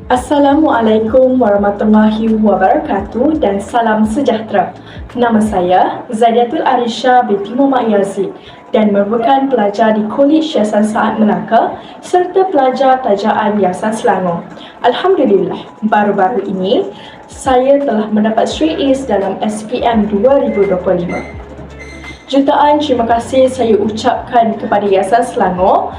Assalamualaikum warahmatullahi wabarakatuh dan salam sejahtera. Nama saya Zaidatul Arisha binti Muhammad Yazid dan merupakan pelajar di Kolej Yayasan Saad Melaka serta pelajar tajaan Yayasan Selangor. Alhamdulillah, baru-baru ini saya telah mendapat straight A's dalam SPM 2025. Jutaan terima kasih saya ucapkan kepada Yayasan Selangor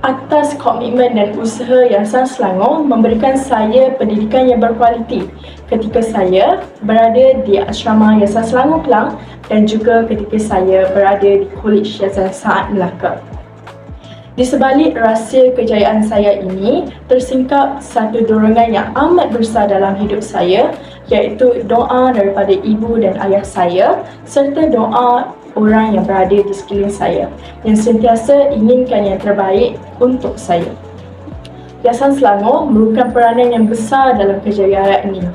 atas komitmen dan usaha Yayasan Selangor memberikan saya pendidikan yang berkualiti ketika saya berada di asrama Yayasan Selangor Kelang dan juga ketika saya berada di Kolej Yayasan Saad Melaka. Di sebalik rahsia kejayaan saya ini, tersingkap satu dorongan yang amat besar dalam hidup saya, iaitu doa daripada ibu dan ayah saya serta doa orang yang berada di sekeliling saya yang sentiasa inginkan yang terbaik untuk saya. Yayasan Selangor merupakan peranan yang besar dalam kejayaan ini.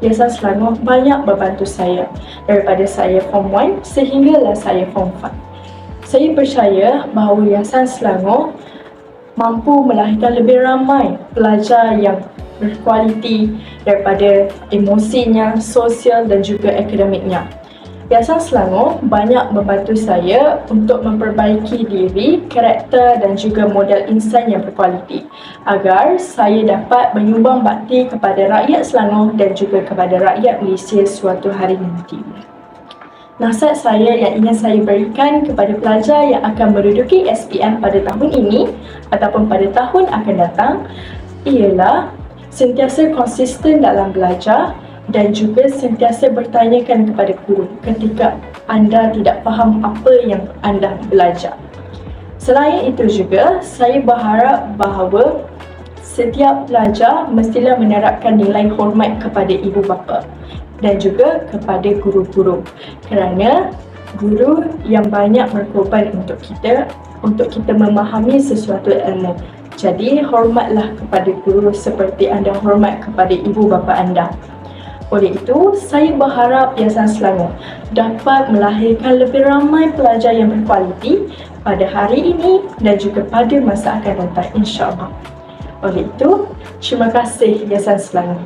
Yayasan Selangor banyak membantu saya daripada saya Form 1 sehinggalah saya Form 5. Saya percaya bahawa Yayasan Selangor mampu melahirkan lebih ramai pelajar yang berkualiti daripada emosinya, sosial dan juga akademiknya. Yayasan Selangor banyak membantu saya untuk memperbaiki diri, karakter dan juga modal insan yang berkualiti agar saya dapat menyumbang bakti kepada rakyat Selangor dan juga kepada rakyat Malaysia suatu hari nanti. Nasihat saya yang ingin saya berikan kepada pelajar yang akan menduduki SPM pada tahun ini ataupun pada tahun akan datang ialah sentiasa konsisten dalam belajar dan juga sentiasa bertanyakan kepada guru ketika anda tidak faham apa yang anda belajar. Selain itu juga, saya berharap bahawa setiap pelajar mestilah menerapkan nilai hormat kepada ibu bapa dan juga kepada guru-guru, kerana guru yang banyak berkorban untuk kita memahami sesuatu ilmu. Jadi hormatlah kepada guru seperti anda hormat kepada ibu bapa anda. Oleh itu, saya berharap Yayasan Selangor dapat melahirkan lebih ramai pelajar yang berkualiti pada hari ini dan juga pada masa akan datang, insya-Allah. Oleh itu, terima kasih Yayasan Selangor.